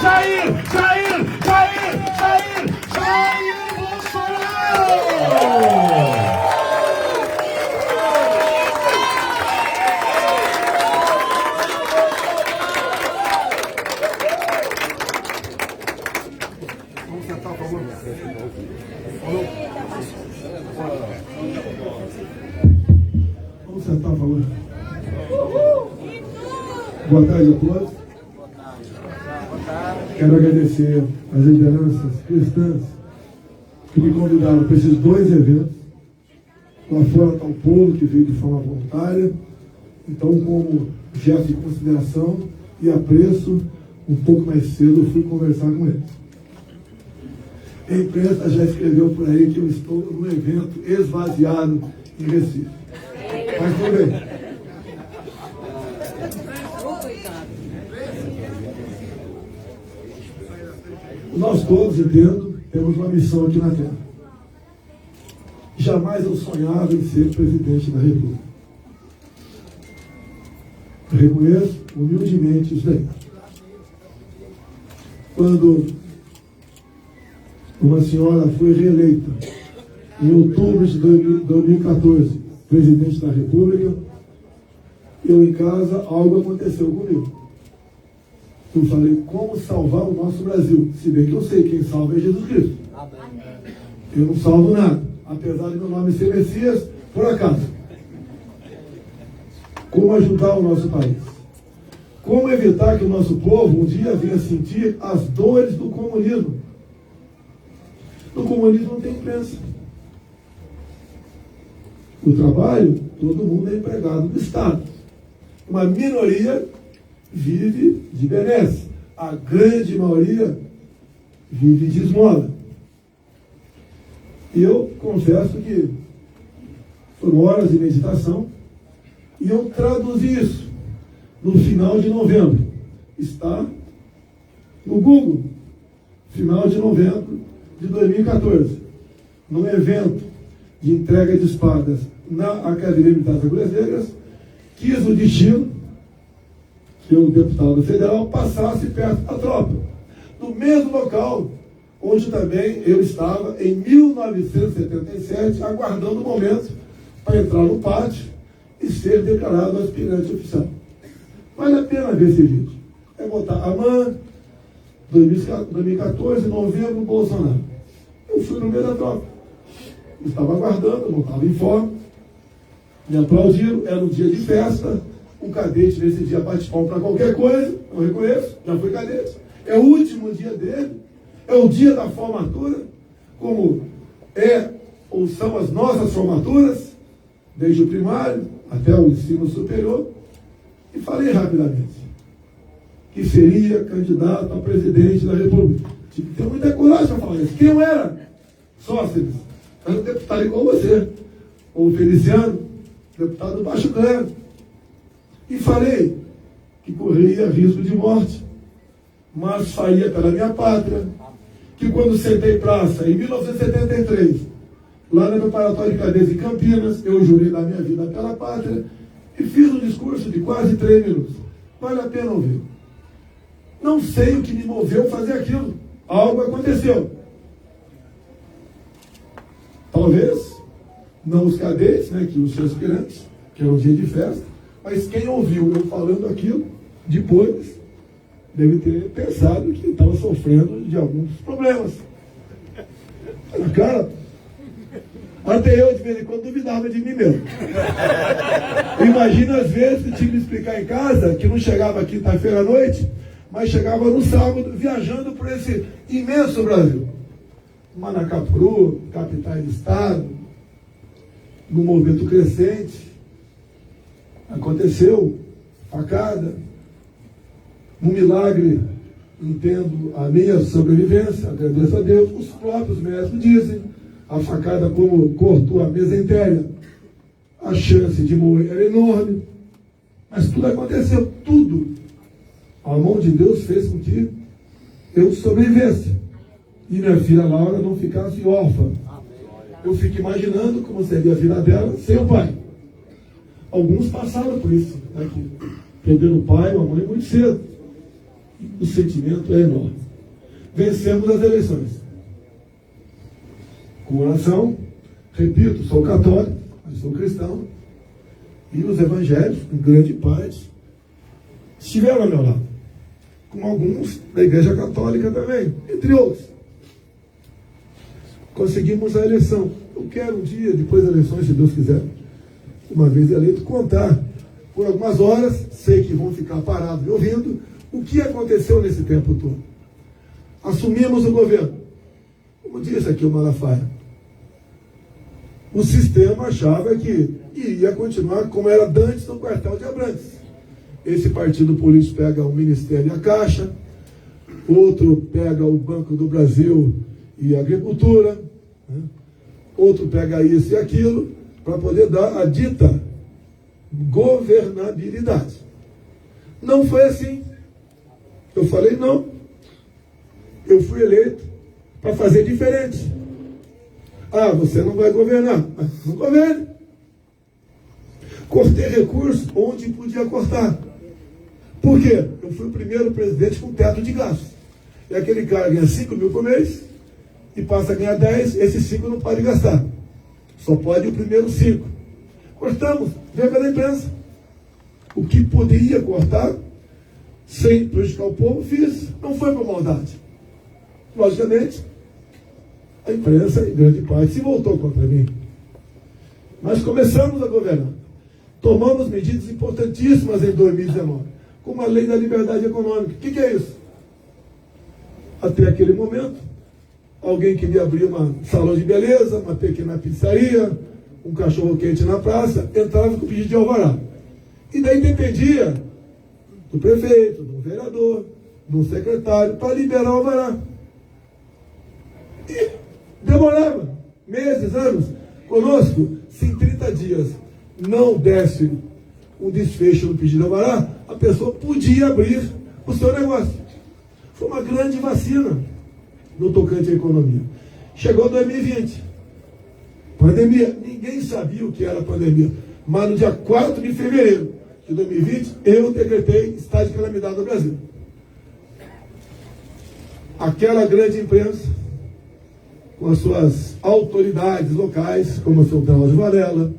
Jair, Jair, Jair, Jair, Jair Bolsonaro! Vamos sentar, por favor. Vamos sentar, por favor. Boa tarde a todos. Quero agradecer às lideranças cristãs que me convidaram para esses dois eventos. Lá fora está o povo que veio de forma voluntária. Então, como gesto de consideração e apreço, um pouco mais cedo eu fui conversar com eles. A imprensa já escreveu por aí que eu estou num evento esvaziado em Recife. Mas tudo bem. Nós todos, entendo, temos uma missão aqui na Terra. Jamais eu sonhava em ser presidente da República. Eu reconheço humildemente isso daí. Quando uma senhora foi reeleita em outubro de 2014, presidente da República, eu em casa, algo aconteceu comigo. Eu falei, como salvar o nosso Brasil? Se bem que eu sei, quem salva é Jesus Cristo. Eu não salvo nada, apesar de meu nome ser Messias, por acaso. Como ajudar o nosso país? Como evitar que o nosso povo um dia venha sentir as dores do comunismo? No comunismo não tem imprensa. O trabalho, todo mundo é empregado do Estado. Uma minoria vive de benesse. A grande maioria vive de esmola. E eu confesso que foram horas de meditação e eu traduzi isso no final de novembro. Está no Google. Final de novembro de 2014. Num evento de entrega de espadas na Academia Militar das Agulhas Negras, quis o destino que o deputado federal passasse perto da tropa, no mesmo local onde também eu estava em 1977, aguardando o momento para entrar no pátio e ser declarado aspirante oficial. Vale a pena ver esse vídeo. É botar AMAN, 2014, novembro, Bolsonaro. Eu fui no meio da tropa. Estava aguardando, não estava em forma. Me aplaudiram, era um dia de festa. Um cadete nesse dia bate palma para qualquer coisa, eu reconheço, já fui cadete. É o último dia dele, é o dia da formatura, como é ou são as nossas formaturas, desde o primário até o ensino superior, e falei rapidamente que seria candidato a presidente da República. Tive que ter muita coragem para falar isso. Quem eu era? Sócrates, era um deputado igual você, ou Feliciano, deputado do Baixo Clero. E falei que corria risco de morte, mas saía pela minha pátria, que quando sentei praça, em 1973, lá na preparatória de cadeias em Campinas, eu jurei da minha vida pela pátria e fiz um discurso de quase 3 minutos. Vale a pena ouvir. Não sei o que me moveu a fazer aquilo. Algo aconteceu. Talvez, não os cadetes, né, que os seus aspirantes, que era um dia de festa, mas quem ouviu eu falando aquilo, depois, deve ter pensado que estava sofrendo de alguns problemas. Na cara, até eu, de vez em quando, duvidava de mim mesmo. Imagina, às vezes, que tinha que me explicar em casa, que não chegava quinta-feira à noite, mas chegava no sábado, viajando por esse imenso Brasil. Manacapuru, capitais de estado, num movimento crescente. Aconteceu, facada, um milagre, entendo a minha sobrevivência, agradeço a Deus. Os próprios médicos dizem, a facada como cortou a mesentéria, a chance de morrer era enorme, mas tudo aconteceu, tudo. A mão de Deus fez com que eu sobrevivesse e minha filha Laura não ficasse órfã. Eu fico imaginando como seria a vida dela sem o pai. Alguns passaram por isso, né, que perderam o pai ou a mãe muito cedo. o sentimento é enorme. Vencemos as eleições. Com oração, repito, sou católico, mas sou cristão, e os evangélicos, em grande parte, estiveram ao meu lado, com alguns da Igreja Católica também, entre outros. Conseguimos a eleição. Eu quero um dia, depois das eleições, se Deus quiser, uma vez eleito, contar por algumas horas, sei que vão ficar parados me ouvindo, o que aconteceu nesse tempo todo. Assumimos o governo. Como disse aqui o Malafaia, o sistema achava que iria continuar como era antes no quartel de Abrantes. Esse partido político pega o Ministério e a Caixa, outro pega o Banco do Brasil e a Agricultura, né? Outro pega isso e aquilo, para poder dar a dita governabilidade. Não foi assim. Eu falei não. Eu fui eleito para fazer diferente. Ah, você não vai governar. Mas não governe. Cortei recursos onde podia cortar. Por quê? Eu fui o primeiro presidente com teto de gastos. É aquele cara que ganha 5 mil por mês e passa a ganhar 10, esses 5 não pode gastar. Só pode o primeiro 5. Cortamos, veio pela imprensa. O que poderia cortar, sem prejudicar o povo, fiz. Não foi por maldade. Logicamente, a imprensa, em grande parte, se voltou contra mim. Mas começamos a governar. Tomamos medidas importantíssimas em 2019, como a lei da liberdade econômica. O que é isso? Até aquele momento, alguém queria abrir um salão de beleza, uma pequena pizzaria, um cachorro-quente na praça, entrava com pedido de alvará. E daí dependia do prefeito, do vereador, do secretário, para liberar o alvará. E demorava meses, anos. Conosco, se em 30 dias não desse um desfecho no pedido de alvará, a pessoa podia abrir o seu negócio. Foi uma grande vacina no tocante à economia. Chegou 2020. Pandemia. Ninguém sabia o que era pandemia. Mas no dia 4 de fevereiro de 2020, eu decretei estado de calamidade no Brasil. Aquela grande imprensa, com as suas autoridades locais, como o seu Drauzio Varela,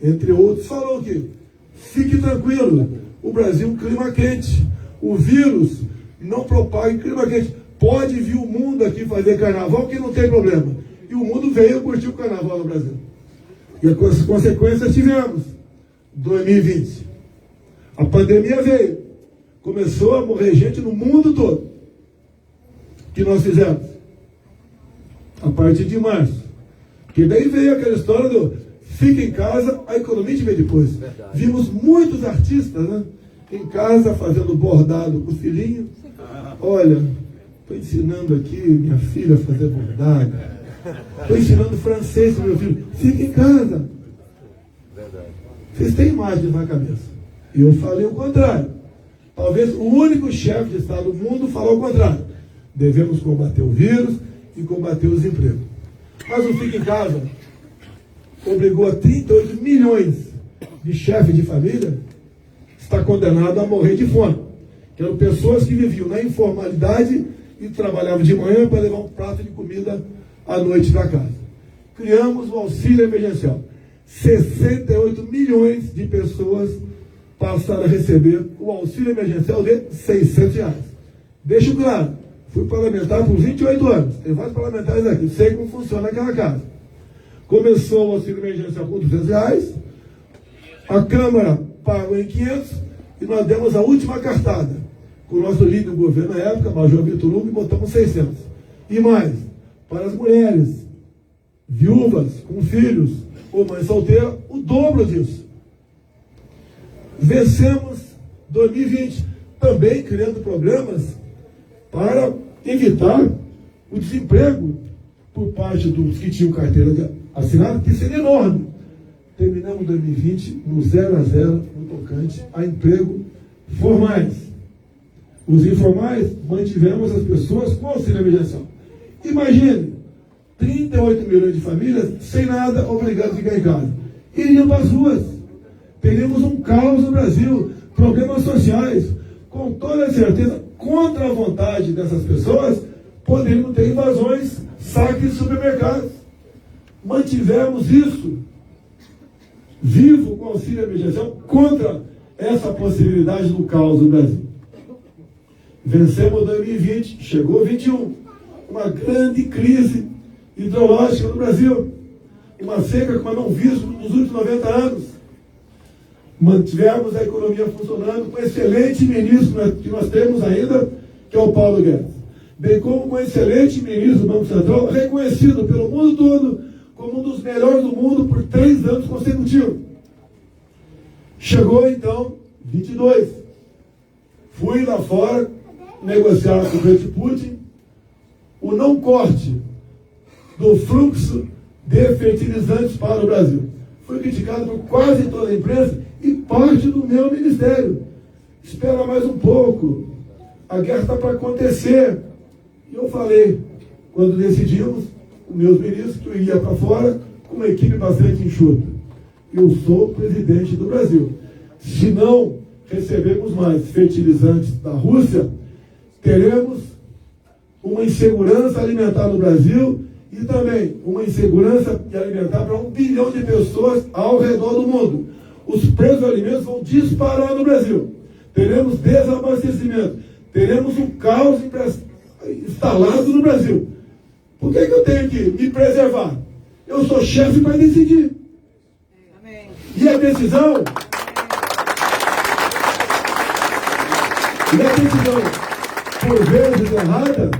entre outros, falou que fique tranquilo, o Brasil é um clima quente, o vírus não propaga em clima quente. Pode vir o mundo aqui fazer carnaval, que não tem problema. E o mundo veio curtir o carnaval no Brasil. E as consequências tivemos. 2020. A pandemia veio. Começou a morrer gente no mundo todo. O que nós fizemos? A partir de março. Porque daí veio aquela história do fica em casa, a economia te vê depois. Verdade. Vimos muitos artistas, né, em casa fazendo bordado com o filhinho. Olha, estou ensinando aqui minha filha a fazer bordado. Estou ensinando francês para meu filho. Fica em casa. Verdade. Vocês têm imagens na cabeça. Eu falei o contrário. Talvez o único chefe de Estado do mundo falou o contrário. Devemos combater o vírus e combater o desemprego. Mas o Fica em Casa obrigou a 38 milhões de chefes de família está condenado a morrer de fome. Que eram pessoas que viviam na informalidade e trabalhavam de manhã para levar um prato de comida à noite para casa. Criamos o auxílio emergencial. 68 milhões de pessoas passaram a receber o auxílio emergencial de R$600. Deixo claro, fui parlamentar por 28 anos. Tem vários parlamentares aqui, sei como funciona aquela casa. Começou o auxílio emergencial com R$200, a Câmara pagou em 500 e nós demos a última cartada. Com o nosso líder do governo na época, Major Vitor Hugo, e botamos 600. E mais, para as mulheres, viúvas, com filhos, ou mãe solteira, o dobro disso. Vencemos 2020, também criando programas para evitar o desemprego por parte dos que tinham carteira assinada, que seria enorme. Terminamos 2020 no 0 a 0 no tocante a emprego formais. Os informais, mantivemos as pessoas com auxílio emergencial. Imagine, 38 milhões de famílias sem nada, obrigadas a ficar em casa. Iriam para as ruas. Teríamos um caos no Brasil, problemas sociais. Com toda certeza, contra a vontade dessas pessoas, poderiam ter invasões, saques de supermercados. Mantivemos isso vivo com auxílio emergencial contra essa possibilidade do caos no Brasil. Vencemos 2020, chegou 2021, uma grande crise hidrológica no Brasil, uma seca como não vista nos últimos 90 anos. Mantivemos a economia funcionando com um excelente ministro que nós temos ainda, que é o Paulo Guedes, bem como um excelente ministro do Banco Central, reconhecido pelo mundo todo como um dos melhores do mundo por 3 anos consecutivos. Chegou então 22. Fui lá fora negociar com o presidente Putin o não corte do fluxo de fertilizantes para o Brasil. Foi criticado por quase toda a imprensa e parte do meu ministério. Espera mais um pouco, a guerra está para acontecer. E eu falei, quando decidimos, os meus ministros, que eu ia para fora com uma equipe bastante enxuta. Eu sou presidente do Brasil. Se não recebermos mais fertilizantes da Rússia, teremos uma insegurança alimentar no Brasil e também uma insegurança alimentar para 1 bilhão de pessoas ao redor do mundo. Os preços dos alimentos vão disparar no Brasil. Teremos desabastecimento. Teremos um caos instalado no Brasil. Por que eu tenho que me preservar? Eu sou chefe para decidir. Amém. E a decisão... por vezes errada,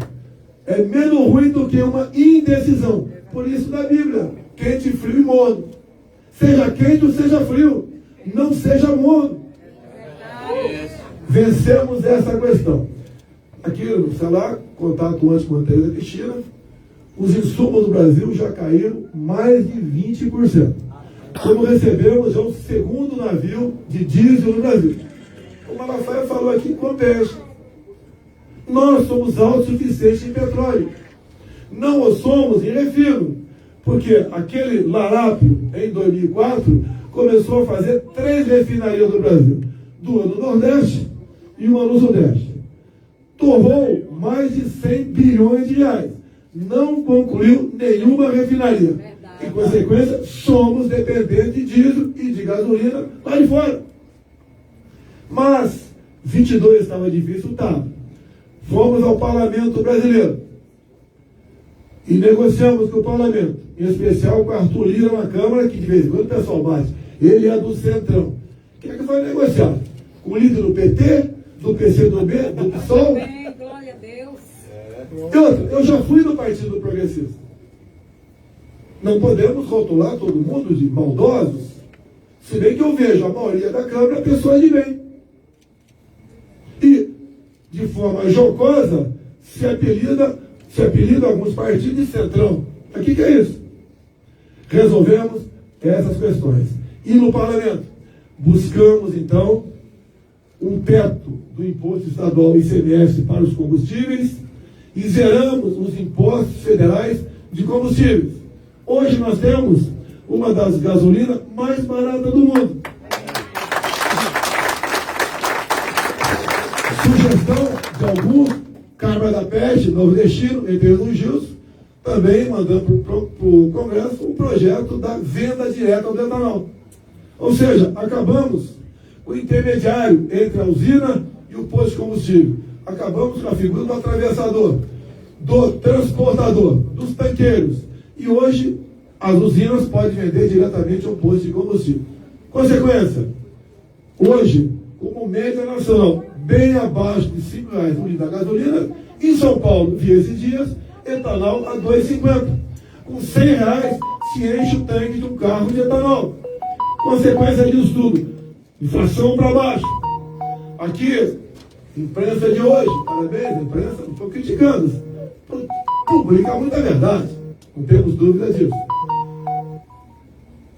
é menos ruim do que uma indecisão. Por isso na Bíblia, quente, frio e morno. Seja quente ou seja frio, não seja morno. Vencemos essa questão. Aqui, sei lá, contato anti-manteiga da Cristina, os insumos do Brasil já caíram mais de 20%. Como recebemos já o 2º navio de diesel no Brasil. O Malafaia falou aqui com peixe. Nós somos autossuficientes em petróleo. Não o somos em refino. Porque aquele larápio, em 2004, começou a fazer 3 refinarias no Brasil. 2 no Nordeste e 1 no Sudeste. Torrou mais de 100 bilhões de reais. Não concluiu nenhuma refinaria. Em consequência, somos dependentes de diesel e de gasolina lá de fora. Mas 22 estava difícil, tá? Fomos ao parlamento brasileiro e negociamos com o parlamento, em especial com Arthur Lira na Câmara, que de vez em quando o pessoal bate. Ele é do Centrão. Quem é que vai negociar? Com o líder do PT, do PCdoB, do PSOL? Glória a Deus. Eu já fui do Partido Progressista. Não podemos rotular todo mundo de maldosos, se bem que eu vejo a maioria da Câmara pessoas de bem. E, de forma jocosa, se apelida alguns partidos de Centrão. Mas o que é isso? Resolvemos essas questões. E no parlamento, buscamos, então, um teto do imposto estadual ICMS para os combustíveis e zeramos os impostos federais de combustíveis. Hoje nós temos uma das gasolinas mais baratas do mundo. Sugestão de alguns, Câmara da Peste, Novo Destino, entre os Gils, também mandando para o Congresso o projeto da venda direta do etanol. Ou seja, acabamos com o intermediário entre a usina e o posto de combustível. Acabamos com a figura do atravessador, do transportador, dos tanqueiros. E hoje as usinas podem vender diretamente ao posto de combustível. Consequência, hoje, como média nacional, bem abaixo de R$5 por litro da gasolina, em São Paulo, via esses dias, etanol a R$2,50. Com R$100 se enche o tanque de um carro de etanol. Consequência disso tudo, inflação para baixo. Aqui, imprensa de hoje, parabéns, imprensa, não estou criticando, publica muita verdade, não temos dúvidas disso.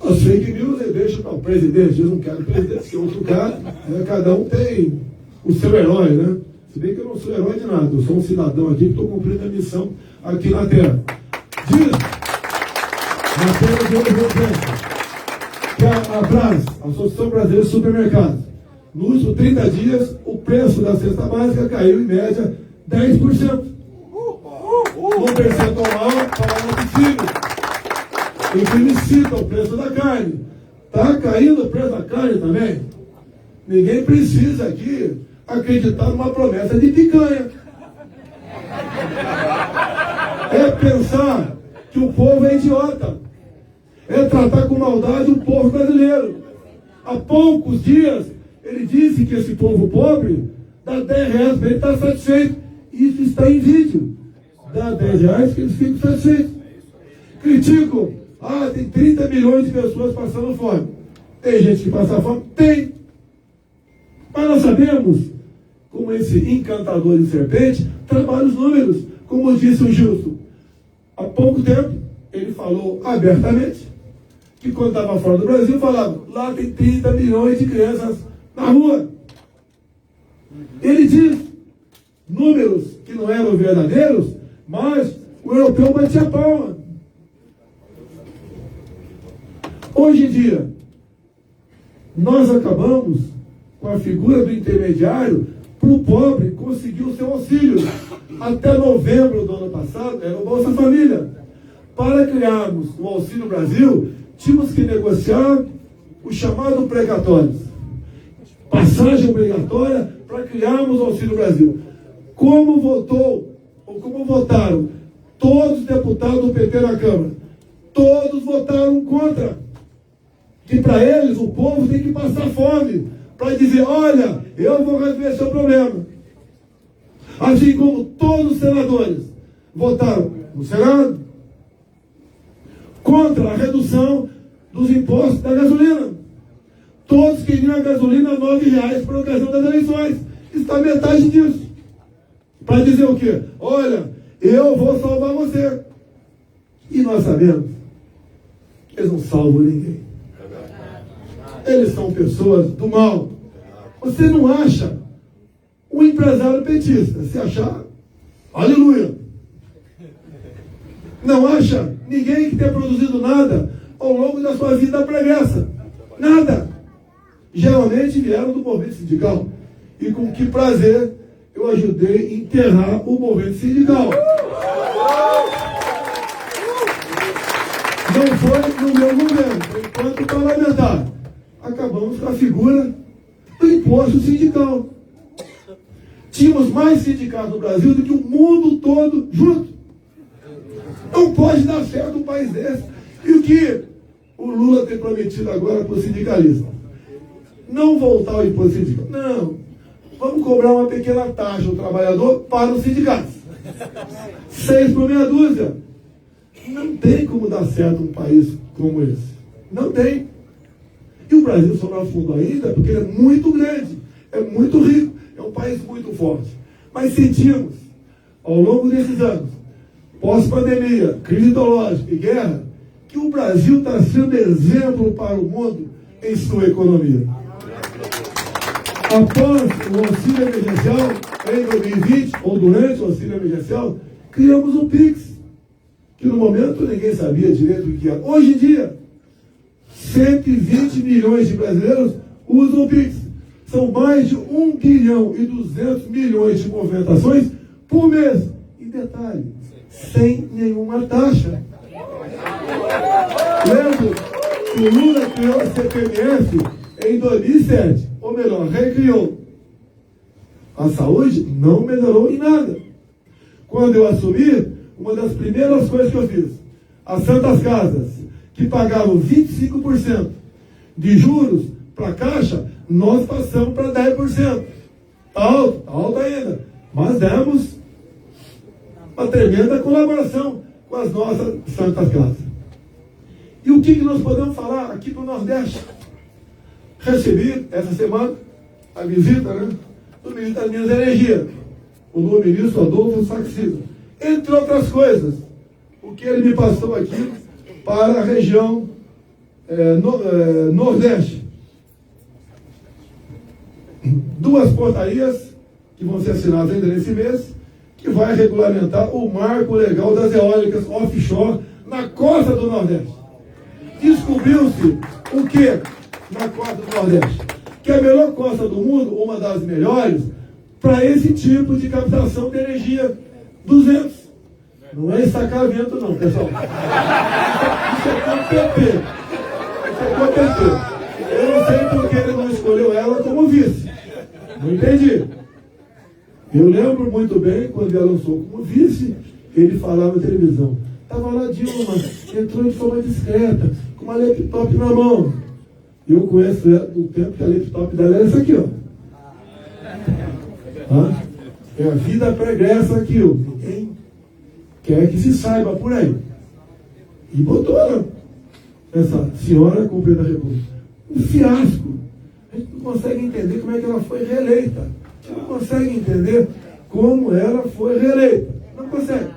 As fake news deixam para o presidente, eu não quero o presidente, que é outro cara, né? Cada um tem o seu herói, né? Se bem que eu não sou herói de nada, eu sou um cidadão aqui que estou cumprindo a missão aqui na Terra. Diz, matéria de hoje, que a Abras, a Associação Brasileira de Supermercados, Nos últimos 30 dias, o preço da cesta básica caiu em média 10%. Um percentual para o auxílio. E que me cita o preço da carne. Está caindo o preço da carne também. Ninguém precisa aqui acreditar numa promessa de picanha. É pensar que o povo é idiota. É tratar com maldade o povo brasileiro. Há poucos dias, ele disse que esse povo pobre dá 10 reais para ele estar satisfeito. Isso está em vídeo. Dá 10 reais que eles ficam satisfeitos. Criticam. Tem 30 milhões de pessoas passando fome. Tem gente que passa fome? Tem. Mas nós sabemos como esse encantador de serpente trabalha os números. Como disse o Justo. Há pouco tempo, ele falou abertamente que quando estava fora do Brasil, falava, lá tem 30 milhões de crianças na rua. Ele diz números que não eram verdadeiros, mas o europeu batia a palma. Hoje em dia, nós acabamos com a figura do intermediário para o pobre conseguir o seu auxílio. Até novembro do ano passado, era o Bolsa Família. Para criarmos o Auxílio Brasil, tínhamos que negociar o chamado precatório. Passagem obrigatória para criarmos o Auxílio Brasil. Como votaram todos os deputados do PT na Câmara? Todos votaram contra. Que para eles o povo tem que passar fome. Para dizer, olha, eu vou resolver seu problema. Assim como todos os senadores votaram no Senado contra a redução dos impostos da gasolina. Todos queriam a gasolina a R$9 por ocasião das eleições. Está metade disso. Para dizer o quê? Olha, eu vou salvar você. E nós sabemos que eles não salvam ninguém. Eles são pessoas do mal. Você não acha um empresário petista. Se achar, aleluia. Não acha ninguém que tenha produzido nada ao longo da sua vida pregressa. Nada. Geralmente vieram do movimento sindical. E com que prazer eu ajudei a enterrar o movimento sindical. Não foi no meu governo, foi enquanto parlamentar. Acabamos com a figura do imposto sindical. Tínhamos mais sindicatos no Brasil do que o mundo todo junto. Não pode dar certo um país desse. E o que o Lula tem prometido agora para os sindicalistas? Não voltar ao imposto sindical. Não. Vamos cobrar uma pequena taxa ao trabalhador para os sindicatos. 6 por meia dúzia. Não tem como dar certo um país como esse. Não tem. E o Brasil só não afundou ainda porque ele é muito grande, é muito rico, é um país muito forte. Mas sentimos, ao longo desses anos, pós-pandemia, crise ideológica e guerra, que o Brasil está sendo exemplo para o mundo em sua economia. Após o auxílio emergencial, em 2020, ou durante o auxílio emergencial, criamos o PIX, que no momento ninguém sabia direito o que era. Hoje em dia, 120 milhões de brasileiros usam o PIX. São mais de 1 bilhão e 200 milhões de movimentações por mês. E detalhe, sem nenhuma taxa. Lembro que o Lula criou a CPMF em 2007. Ou melhor, recriou. A saúde não melhorou em nada. Quando eu assumi, uma das primeiras coisas que eu fiz, as Santas Casas, que pagavam 25% de juros para a Caixa, nós passamos para 10%. Alto ainda. Mas demos uma tremenda colaboração com as nossas Santas Casas. E o que nós podemos falar aqui para o Nordeste? Recebi, essa semana, a visita, do ministro das Minas e Energia, o novo ministro Adolfo Saxida. Entre outras coisas, o que ele me passou aqui para a região Nordeste. 2 portarias que vão ser assinadas ainda nesse mês, que vai regulamentar o marco legal das eólicas offshore na costa do Nordeste. Descobriu-se o que na costa do Nordeste? que é a melhor costa do mundo, uma das melhores, para esse tipo de captação de energia dos ventos. Não é estacar vento não, pessoal. Isso é COPP. Isso é COPP. Eu não sei porque ele não escolheu ela como vice. Não entendi. Eu lembro muito bem, quando ela lançou como vice, ele falava na televisão. Estava lá Dilma, entrou de forma discreta, com uma laptop na mão. Eu conheço ela do tempo que a laptop dela era essa aqui, ó. É a vida pregressa aqui, ó. Ninguém quer que se saiba por aí. E botou ela, essa senhora com o presidente da República. Um fiasco. A gente não consegue entender como é que ela foi reeleita. A gente não consegue entender como ela foi reeleita. Não consegue.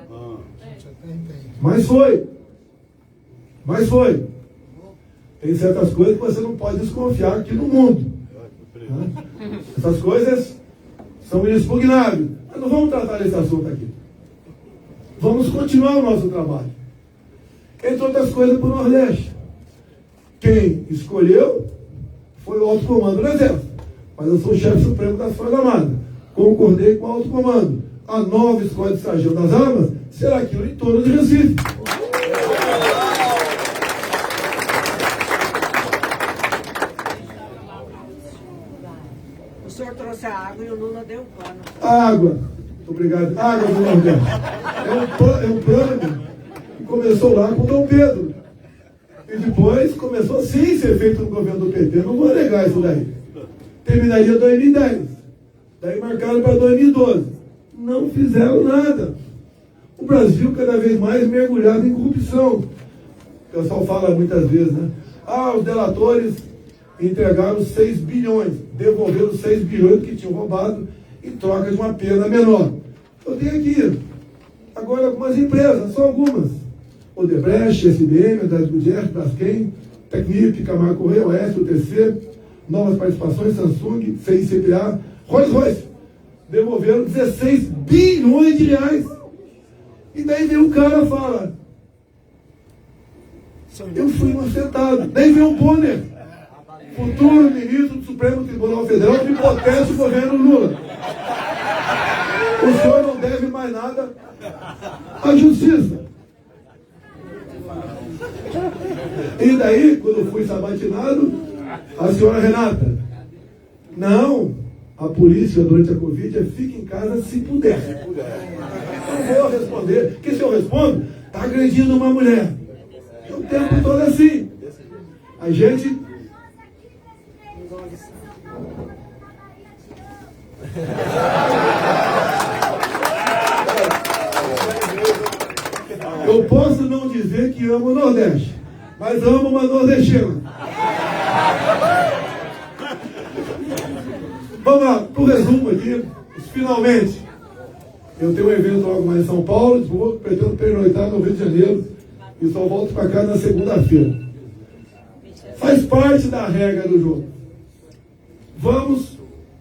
Mas foi. Mas foi. Tem certas coisas que você não pode desconfiar aqui no mundo. Essas coisas são inexpugnáveis. Mas não vamos tratar desse assunto aqui. Vamos continuar o nosso trabalho. Entre outras coisas, para o Nordeste. Quem escolheu foi o alto comando do Exército. Mas eu sou o chefe supremo das Forças Armadas. Concordei com o alto comando. A nova escola de sargento das armas será aqui no entorno de Recife. O senhor trouxe a água e o Lula deu o pano. Água. Muito obrigado. Água do Nordeste. É um plano que começou lá com Dom Pedro. E depois começou sim a ser feito no governo do PT. Não vou negar isso daí. Terminaria em 2010. Daí marcaram para 2012. Não fizeram nada. O Brasil cada vez mais mergulhado em corrupção. O pessoal fala muitas vezes, né? Os delatores entregaram 6 bilhões, devolveram 6 bilhões que tinham roubado em troca de uma pena menor. Eu tenho aqui, agora algumas empresas, só algumas. Odebrecht, SBM, Andrade Gutierrez, Braskem, Tecnip, Camargo Correia, Oeste, UTC, novas participações, Samsung, CICPA, Rolls-Royce. Devolveram 16 bilhões de reais. E daí vem um cara e fala, eu fui inocentado. Daí vem o Bonner, futuro ministro do Supremo Tribunal Federal, que protege o governo Lula. O senhor não deve mais nada à justiça. E daí, quando eu fui sabatinado, a senhora Renata, não, a polícia durante a Covid é fique em casa se puder. Não vou responder, porque se eu respondo, está agredindo uma mulher. O tempo todo assim. A gente... Eu posso não dizer que amo o Nordeste, mas amo uma nordestina. Vamos lá, para o resumo aqui, finalmente. Eu tenho um evento logo mais em São Paulo, Lisboa, pretendo pernoitar no Rio de Janeiro e só volto para cá na segunda-feira. Faz parte da regra do jogo. Vamos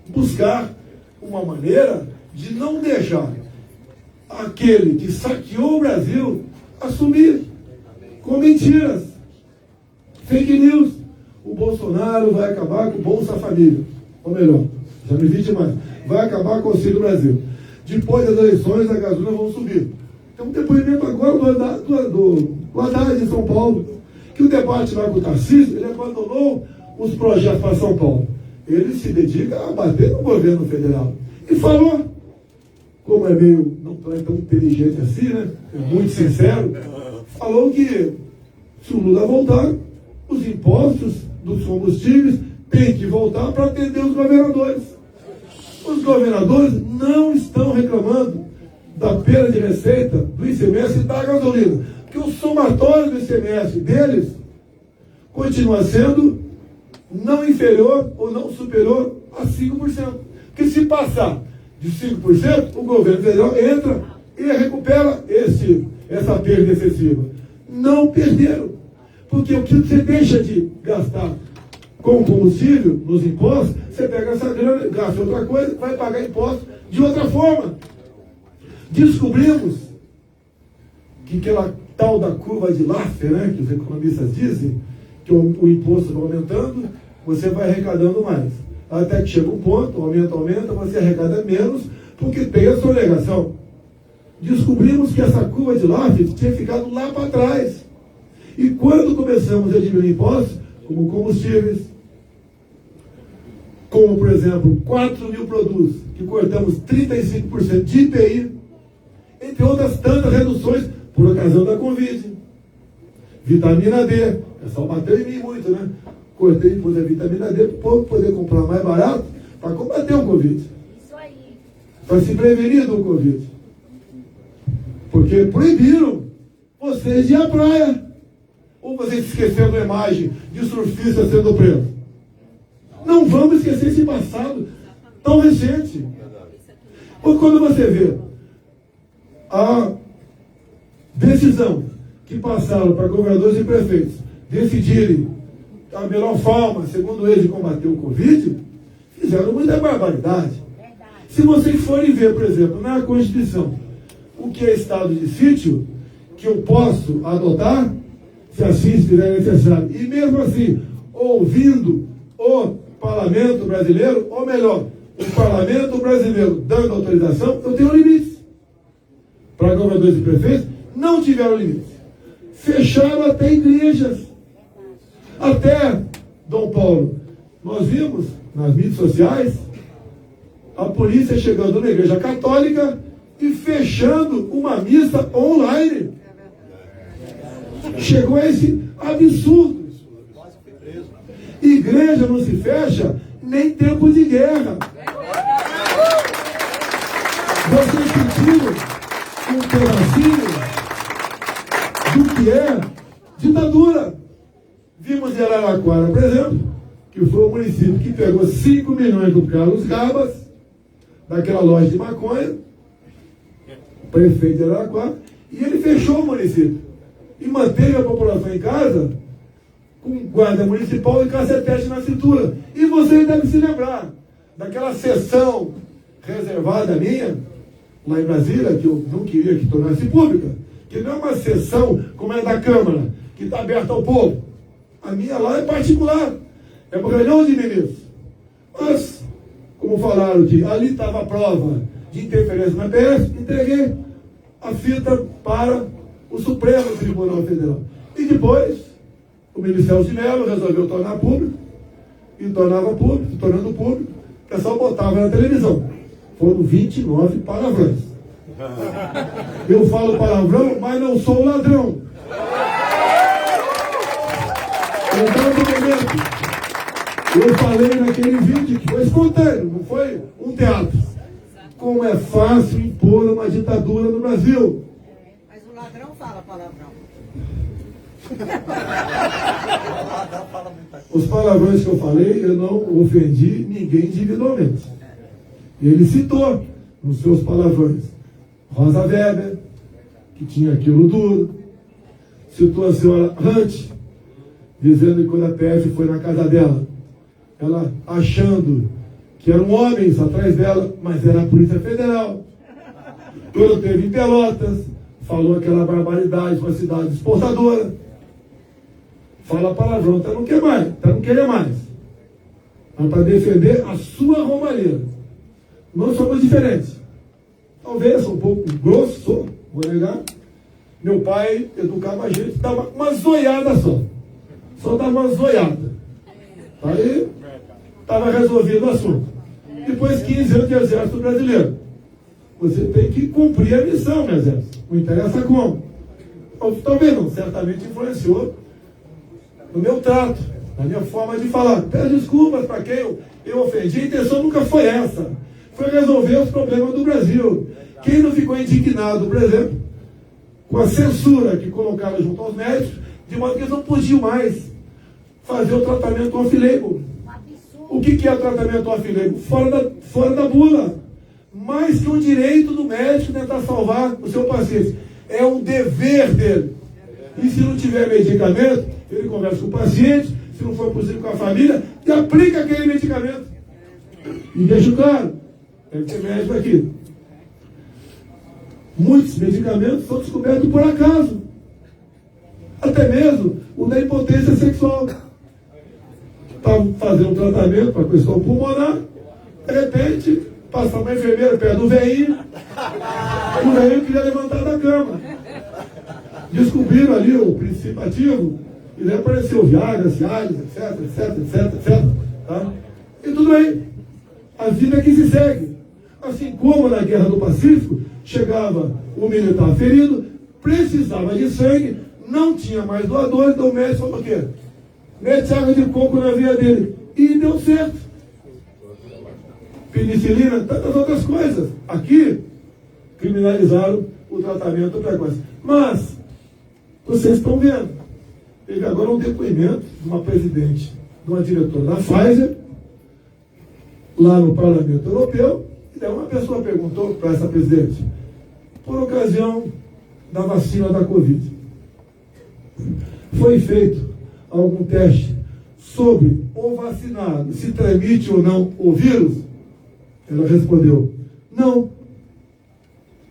buscar uma maneira de não deixar aquele que saqueou o Brasil assumir com mentiras, fake news. O Bolsonaro vai acabar com o Bolsa Família. Ou melhor, já me vi demais. Vai acabar com o Auxílio Brasil. Depois das eleições, a gasolina vão subir. Tem um depoimento agora do Haddad em São Paulo, que o debate lá com o Tarcísio, ele abandonou os projetos para São Paulo. Ele se dedica a bater no governo federal. E falou, como é meio, não é tão inteligente assim, né? É muito sincero, falou que se o Lula voltar, os impostos dos combustíveis têm que voltar para atender os governadores. Os governadores não estão reclamando da perda de receita do ICMS e da gasolina, porque o somatório do ICMS deles continua sendo não inferior ou não superior a 5%. Porque se passar de 5%, o governo federal entra e recupera essa perda excessiva. Não perderam. Porque o que você deixa de gastar com combustível, nos impostos, você pega essa grana, gasta outra coisa, vai pagar imposto de outra forma. Descobrimos que aquela tal da curva de Laffer, né, que os economistas dizem, que o imposto vai aumentando, você vai arrecadando mais. Até que chega um ponto, aumenta, você arrecada menos, porque tem a sonegação. Descobrimos que essa curva de Laffer tinha ficado lá para trás. E quando começamos a diminuir impostos, como combustíveis, como, por exemplo, 4.000 produtos, que cortamos 35% de IPI, entre outras tantas reduções por ocasião da Covid. Vitamina D, o pessoal bateu em mim muito, né? Cortei e pus a vitamina D para o povo poder comprar mais barato para combater o Covid. Isso aí. Para se prevenir do Covid. Porque proibiram vocês de ir à praia. Ou vocês esqueceram da imagem de surfista sendo preso? Não vamos esquecer esse passado tão recente. Ou quando você vê a decisão que passaram para governadores e prefeitos decidirem a melhor forma, segundo eles, de combater o Covid, fizeram muita barbaridade. Se vocês forem ver, por exemplo, na Constituição, o que é estado de sítio, que eu posso adotar, se assim estiver necessário, e mesmo assim, ouvindo o Parlamento brasileiro, ou melhor, o Parlamento brasileiro dando autorização, eu tenho limites. Para governadores e prefeitos, não tiveram limites. Fecharam até igrejas. Até, Dom Paulo, nós vimos nas mídias sociais a polícia chegando na igreja católica e fechando uma missa online. Chegou a esse absurdo. Igreja não se fecha nem em tempo de guerra. Vocês sentiram um pedacinho do que é ditadura. Vimos em Araraquara, por exemplo, que foi o município que pegou 5 milhões do Carlos Gabas, daquela loja de maconha, prefeito de Araraquara, e ele fechou o município. E manteve a população em casa, com guarda municipal e cacetete na cintura. E vocês devem se lembrar daquela sessão reservada minha, lá em Brasília, que eu não queria que tornasse pública, que não é uma sessão como é da Câmara, que está aberta ao povo. A minha lá é particular, é uma reunião de ministros. Mas, como falaram que ali estava a prova de interferência na PS, entreguei a fita para o Supremo Tribunal Federal. E depois, o Ministério de Mello resolveu tornar público, e tornava público, tornando público, o pessoal botava na televisão. Foram 29 palavrões. Eu falo palavrão, mas não sou ladrão. Eu falei naquele vídeo que foi espontâneo, não foi um teatro. Como é fácil impor uma ditadura no Brasil. Mas o ladrão fala palavrão. Os palavrões que eu falei, eu não ofendi ninguém individualmente. Ele citou nos seus palavrões Rosa Weber, que tinha aquilo duro, citou a senhora Hunt, dizendo que quando a PF foi na casa dela, ela achando que eram homens atrás dela, mas era a Polícia Federal. Quando teve em Pelotas, falou aquela barbaridade, uma cidade exportadora. Fala palavrão, não quer mais, não queria mais. Mas para defender a sua romaria. Nós somos diferentes. Talvez sou um pouco grosso, sou, vou negar. Meu pai educava a gente, dava uma zoiada só. Só dava uma zoiada. Aí estava resolvido o assunto. Depois 15 anos de exército brasileiro. Você tem que cumprir a missão, meu exército. Não interessa como. Talvez não, certamente influenciou no meu trato, na minha forma de falar. Peço desculpas para quem eu ofendi. A intenção nunca foi essa. Foi resolver os problemas do Brasil. Quem não ficou indignado, por exemplo, com a censura que colocaram junto aos médicos, de modo que eles não podiam mais fazer o tratamento off-label. O que é o tratamento off-label? Fora da bula. Mais que um direito do médico tentar salvar o seu paciente. É um dever dele. E se não tiver medicamento, ele conversa com o paciente, se não for possível com a família, e aplica aquele medicamento. E deixa claro, deve ter médico aqui. Muitos medicamentos são descobertos por acaso. Até mesmo o da impotência sexual. Está estavam fazendo um tratamento para a questão pulmonar, de repente, passava uma enfermeira perto do velhinho, o velhinho queria levantar da cama. Descobriram ali o princípio ativo, e daí apareceu Viagra, Cialis, etc. Tá? E tudo bem. A vida que se segue. Assim como na Guerra do Pacífico, chegava o militar ferido, precisava de sangue, não tinha mais doadores, então o médico falou o quê? Mete água de coco na veia dele. E deu certo. Penicilina, tantas outras coisas. Aqui, criminalizaram o tratamento precoce. Mas, vocês estão vendo, teve agora um depoimento de uma presidente, de uma diretora da Pfizer, lá no Parlamento Europeu, e daí uma pessoa perguntou para essa presidente, por ocasião da vacina da Covid, foi feito algum teste sobre o vacinado, se transmite ou não o vírus? Ela respondeu, não.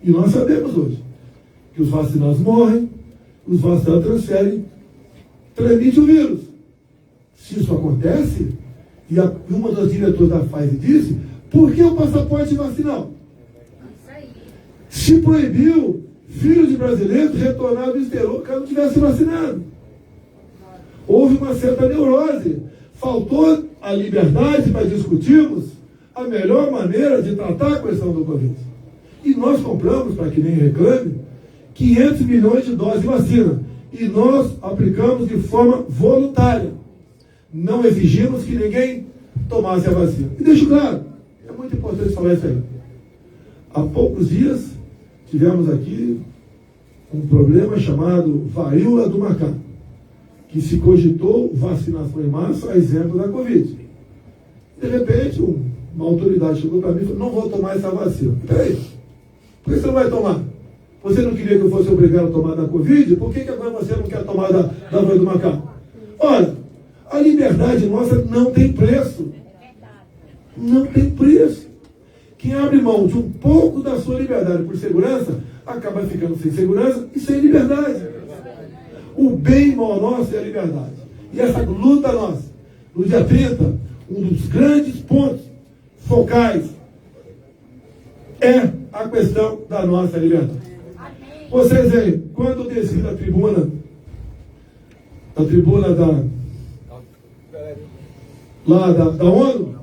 E nós sabemos hoje que os vacinados morrem, os vacinados transmitem o vírus. Se isso acontece, e uma das diretoras da Pfizer disse, por que o passaporte vacinal? Se proibiu filhos de brasileiros retornar do exterior caso não tivesse vacinado. Houve uma certa neurose. Faltou a liberdade para discutirmos a melhor maneira de tratar a questão do Covid. E nós compramos, para que nem reclame, 500 milhões de doses de vacina. E nós aplicamos de forma voluntária. Não exigimos que ninguém tomasse a vacina. E deixo claro, é muito importante falar isso aí. Há poucos dias, tivemos aqui um problema chamado varíola do macaco, que se cogitou vacinação em massa, a exemplo da Covid. De repente, uma autoridade chegou para mim e falou, não vou tomar essa vacina. Peraí, por que você não vai tomar? Você não queria que eu fosse obrigado a tomar da Covid? Por que agora você não quer tomar da varíola do macaco? Olha, a liberdade nossa não tem preço. Não tem preço. Quem abre mão de um pouco da sua liberdade por segurança, acaba ficando sem segurança e sem liberdade. O bem maior nosso é a liberdade. E essa luta nossa, no dia 30, um dos grandes pontos focais é a questão da nossa liberdade. Vocês veem, quando eu desci da tribuna da ONU,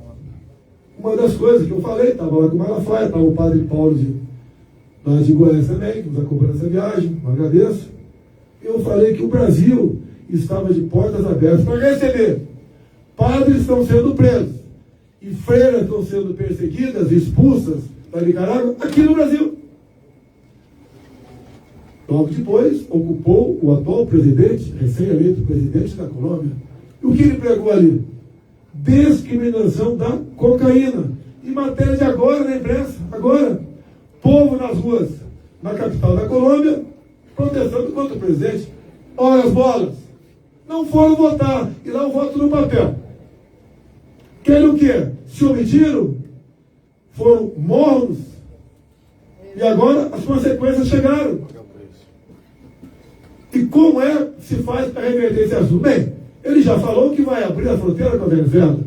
uma das coisas que eu falei, estava lá com o Malafaia, estava o padre Paulo de Goiás também, que nos acompanhou nessa viagem, eu agradeço. Eu falei que o Brasil estava de portas abertas para receber. Padres estão sendo presos e freiras estão sendo perseguidas, expulsas da Nicarágua, aqui no Brasil. Logo depois, ocupou o atual presidente, recém-eleito presidente da Colômbia. E o que ele pregou ali? Descriminalização da cocaína. Em matéria de agora na imprensa, agora, povo nas ruas, na capital da Colômbia, protestando contra o presidente. Ora as bolas, não foram votar, e lá o voto no papel. Querem o quê? Se omitiram, foram mornos, e agora as consequências chegaram. E como se faz para reverter esse assunto? Bem, ele já falou que vai abrir a fronteira com a Venezuela,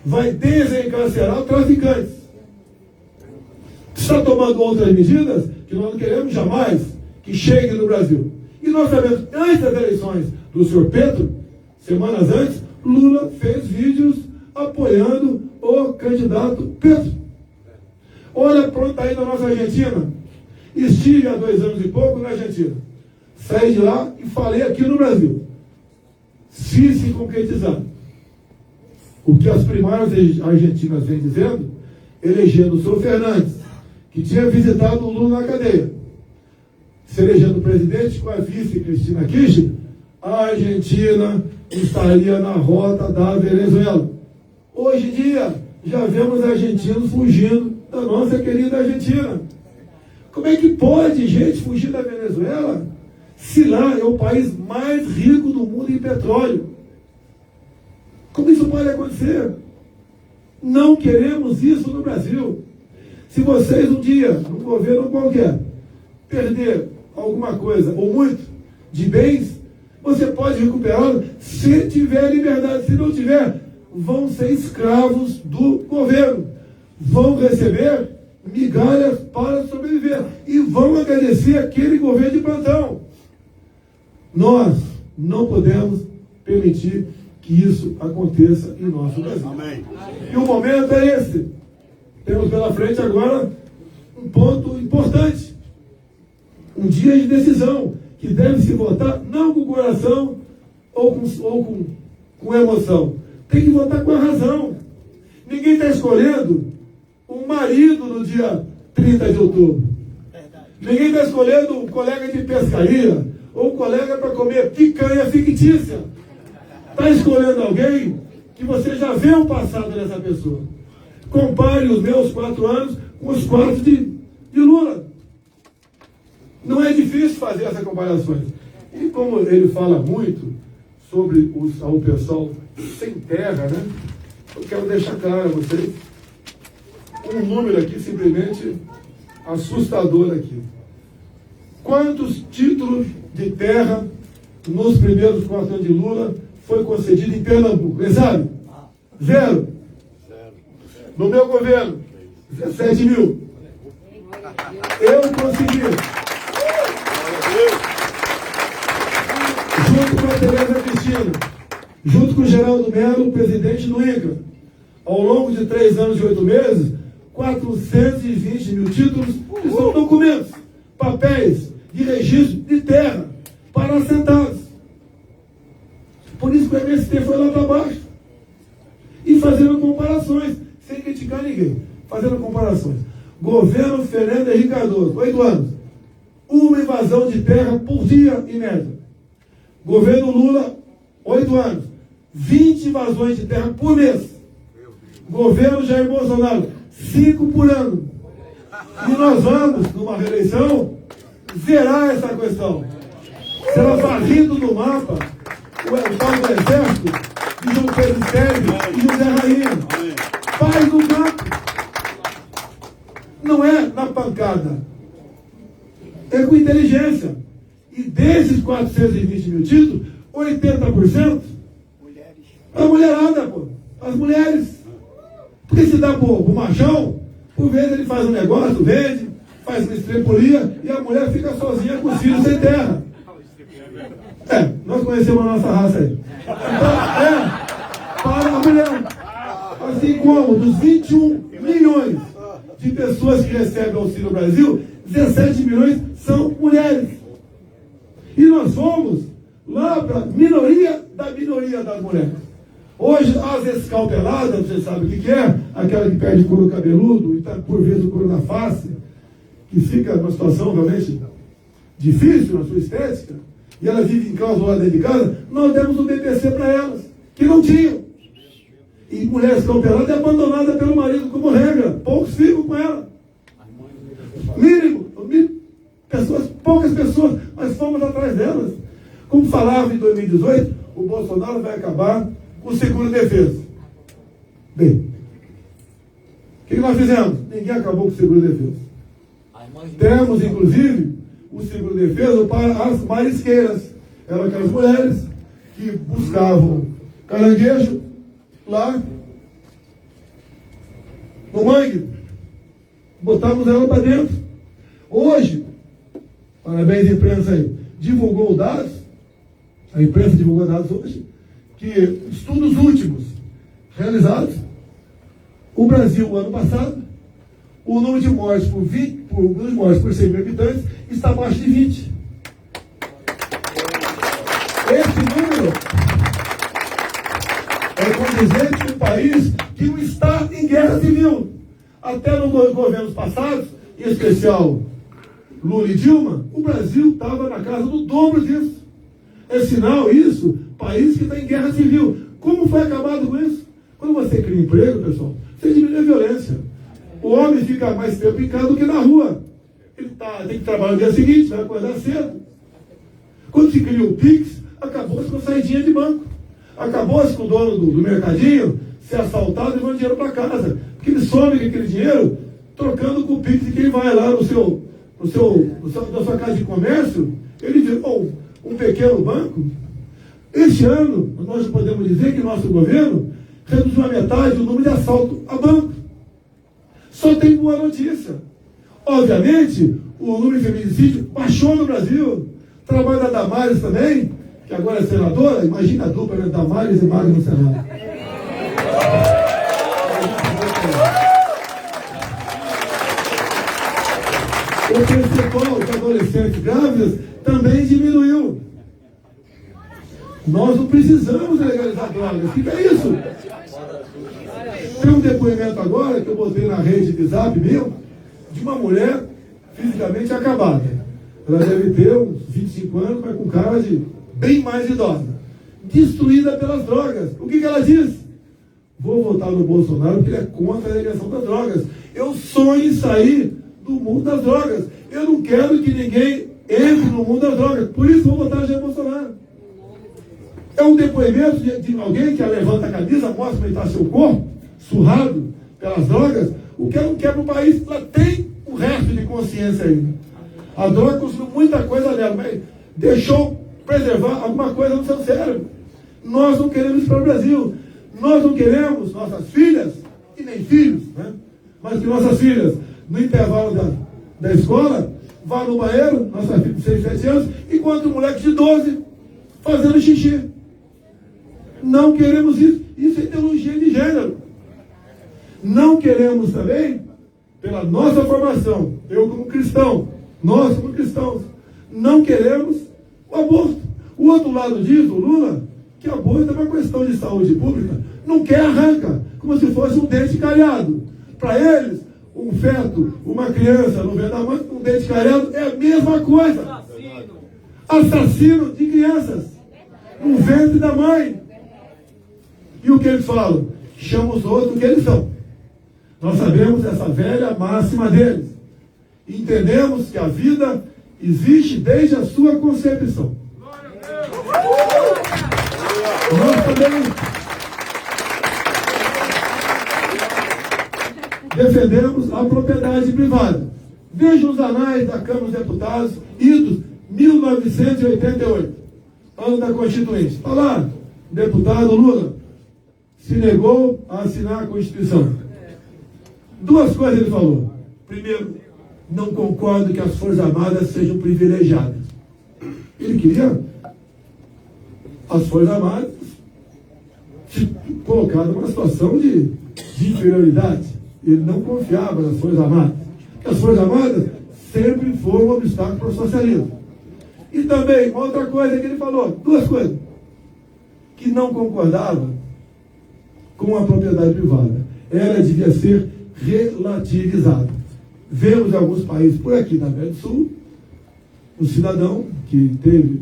vai desencarcerar traficantes. Está tomando outras medidas que nós não queremos jamais que chegue no Brasil. E nós sabemos, antes das eleições do senhor Petro, semanas antes, Lula fez vídeos apoiando o candidato Petro. Olha para onde está indo a nossa Argentina. Estive há 2 anos e pouco na Argentina. Saí de lá e falei aqui no Brasil. Se concretizar o que as primárias argentinas vêm dizendo, elegendo o senhor Fernandes, que tinha visitado o Lula na cadeia, se elegendo presidente com a vice Cristina Kirchner, a Argentina estaria na rota da Venezuela. Hoje em dia, já vemos argentinos fugindo da nossa querida Argentina. Como é que pode gente fugir da Venezuela se lá é o país mais rico do mundo em petróleo? Como isso pode acontecer? Não queremos isso no Brasil. Se vocês um dia, num governo qualquer, perder alguma coisa, ou muito, de bens, você pode recuperá-lo se tiver liberdade. Se não tiver, vão ser escravos do governo, vão receber migalhas para sobreviver e vão agradecer aquele governo de plantão. Nós não podemos permitir que isso aconteça em nosso Brasil. Amém. E o momento é esse. Temos pela frente agora um ponto importante, um dia de decisão, que deve se votar não com o coração ou com emoção. Tem que votar com a razão. Ninguém está escolhendo um marido no dia 30 de outubro. Ninguém está escolhendo um colega de pescaria ou um colega para comer picanha fictícia. Está escolhendo alguém que você já vê o passado dessa pessoa. Compare os meus 4 anos com os 4 de Lula. Não é difícil fazer essas comparações. E como ele fala muito sobre o pessoal sem terra, né? Eu quero deixar claro a vocês um número aqui simplesmente assustador aqui. Quantos títulos de terra nos primeiros 4 anos de Lula foi concedido em Pernambuco? Você sabe? 0. No meu governo, 17 mil. Eu consegui. Junto com a Tereza Cristina, junto com o Geraldo Melo, presidente do INCRA, ao longo de 3 anos e 8 meses, 420 mil títulos, que são documentos, papéis de registro de terra para assentados. Por isso que o MST foi lá para baixo. E fazendo comparações, sem criticar ninguém, fazendo comparações. Governo Fernando Henrique Cardoso, 8 anos. Uma invasão de terra por dia, em média. Governo Lula, 8 anos. 20 invasões de terra por mês. Governo Jair Bolsonaro, 5 por ano. E nós vamos, numa reeleição, zerar essa questão. Será varrido no mapa o tal do Exército de João Pedro Sérgio e José Rainha. Paz no campo. Não é na pancada. É com inteligência. E desses 420 mil títulos, 80% é a mulherada, pô. As mulheres. Porque se dá pro machão, por vezes ele faz um negócio, vende, faz uma estrepolia e a mulher fica sozinha com os filhos sem terra. Nós conhecemos a nossa raça aí. Então, para a mulher. Assim como dos 21 milhões de pessoas que recebem auxílio no Brasil, 17 milhões são mulheres. E nós fomos lá para a minoria das mulheres. Hoje, as escalpeladas, você sabe o que é? Aquela que perde couro cabeludo e está, por vezes, o couro na face, que fica numa situação realmente difícil na sua estética, e ela vive enclausurada dentro de casa. Nós demos um BPC para elas, que não tinham. E mulher escalpelada é abandonada pelo marido como regra. Poucos ficam com ela. Mínimo, poucas pessoas, mas fomos atrás delas. Como falava em 2018, o Bolsonaro vai acabar com o seguro-defesa. Bem, o que nós fizemos? Ninguém acabou com o seguro-defesa. Temos, inclusive, o seguro-defesa para as marisqueiras. Eram aquelas mulheres que buscavam caranguejo lá no mangue. Botamos ela para dentro. Hoje, parabéns à imprensa aí, divulgou dados, a imprensa divulgou dados hoje, que estudos últimos realizados, o Brasil, o ano passado, o número de mortes por 100 mil habitantes está abaixo de 20. Esse número é condizer de um país que não está em guerra civil. Até nos governos passados, em especial Lula e Dilma, o Brasil estava na casa do dobro disso. É sinal isso, país que está em guerra civil. Como foi acabado com isso? Quando você cria emprego, pessoal, você diminui a violência. O homem fica mais tempo em casa do que na rua. Ele tem que trabalhar no dia seguinte, vai acordar cedo. Quando se cria o Pix, acabou-se com a saidinha de banco. Acabou-se com o dono do mercadinho ser assaltado e levando dinheiro para casa. Porque ele some com aquele dinheiro trocando com o Pix que ele vai lá na sua casa de comércio, ele vê, um pequeno banco. Este ano, nós podemos dizer que nosso governo reduziu a metade o número de assalto a banco. Só tem boa notícia. Obviamente, o número de feminicídio baixou no Brasil. O trabalho da Damares também, que agora é senadora, imagina a dupla, né? Damares e Magno no Senado. O percentual de adolescentes grávidas também diminuiu. Nós não precisamos legalizar drogas. O que é isso? Tem um depoimento agora que eu botei na rede de Zap meu, de uma mulher fisicamente acabada. Ela deve ter uns 25 anos, mas com cara de bem mais idosa. Destruída pelas drogas. O que ela diz? Vou votar no Bolsonaro porque ele é contra a legalização das drogas. Eu sonho em sair do mundo das drogas. Eu não quero que ninguém entre no mundo das drogas. Por isso vou votar Jair Bolsonaro. É um depoimento de alguém que levanta a camisa, mostra como está seu corpo, surrado pelas drogas. O que ela não quer para o país, ela tem o resto de consciência ainda. A droga consumiu muita coisa dela, mas deixou preservar alguma coisa no seu cérebro. Nós não queremos isso para o Brasil. Nós não queremos nossas filhas, e nem filhos, né? Mas que nossas filhas, no intervalo da escola, vá no banheiro, nossa filha de 6, 7 anos, enquanto um moleque de 12 fazendo xixi. Não queremos isso. Isso é ideologia de gênero. Não queremos também, pela nossa formação, eu como cristão, nós como cristãos, não queremos o aborto. O outro lado diz, o Lula, que aborto é uma questão de saúde pública. Não quer, arranca, como se fosse um dente calhado. Para eles, um feto, uma criança no ventre da mãe, um dente calhado é a mesma coisa. Assassino de crianças no ventre da mãe. E o que eles falam? Chama os outros o que eles são. Nós sabemos essa velha máxima deles. Entendemos que a vida existe desde a sua concepção. Nós também defendemos a propriedade privada. Veja os anais da Câmara dos Deputados, idos 1988, ano da Constituinte. Está lá, deputado Lula se negou a assinar a Constituição. Duas coisas ele falou. Primeiro, não concordo que as Forças Armadas sejam privilegiadas. Ele queria as Forças Armadas se colocar numa situação de inferioridade. Ele não confiava nas Forças Armadas. Porque as Forças Armadas sempre foram um obstáculo para o socialismo. E também, uma outra coisa que ele falou, duas coisas, que não concordava com a propriedade privada. Ela devia ser relativizada. Vemos alguns países por aqui na América do Sul, um cidadão que teve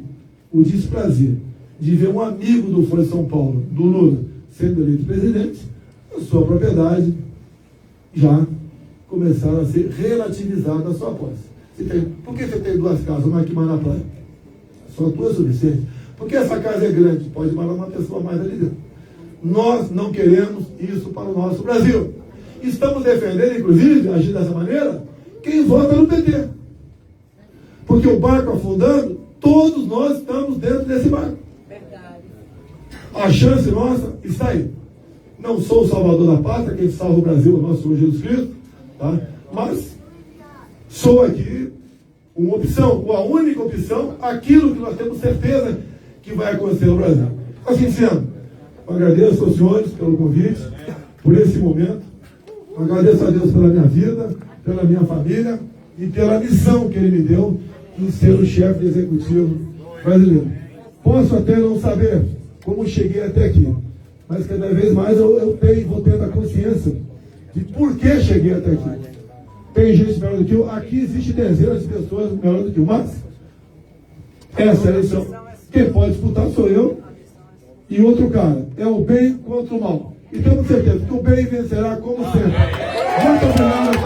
o desprazer de ver um amigo do Foro de São Paulo, do Lula, sendo eleito presidente, a sua propriedade já começaram a ser relativizada a sua posse. Por que você tem duas casas, uma aqui mais na praia? Só duas suficientes. Porque essa casa é grande, pode morar uma pessoa mais ali dentro. Nós não queremos isso para o nosso Brasil. Estamos defendendo, inclusive, agir dessa maneira, quem vota no PT. Porque o barco afundando, todos nós estamos dentro desse barco. Verdade. A chance nossa está aí. Não sou o salvador da pátria, quem salva o Brasil é o nosso Senhor Jesus Cristo, tá? Mas sou aqui uma opção, ou a única opção, aquilo que nós temos certeza que vai acontecer no Brasil. Assim sendo, eu agradeço aos senhores pelo convite, por esse momento. Eu agradeço a Deus pela minha vida, pela minha família e pela missão que Ele me deu em ser o chefe do executivo brasileiro. Posso até não saber como cheguei até aqui, mas cada vez mais eu vou tendo a consciência de por que cheguei até aqui. Tem gente melhor do que eu, aqui existe dezenas de pessoas melhor do que eu, mas essa eleição, quem pode disputar sou eu e outro cara. É o bem contra o mal. E temos certeza que o bem vencerá como sempre. Muito obrigado.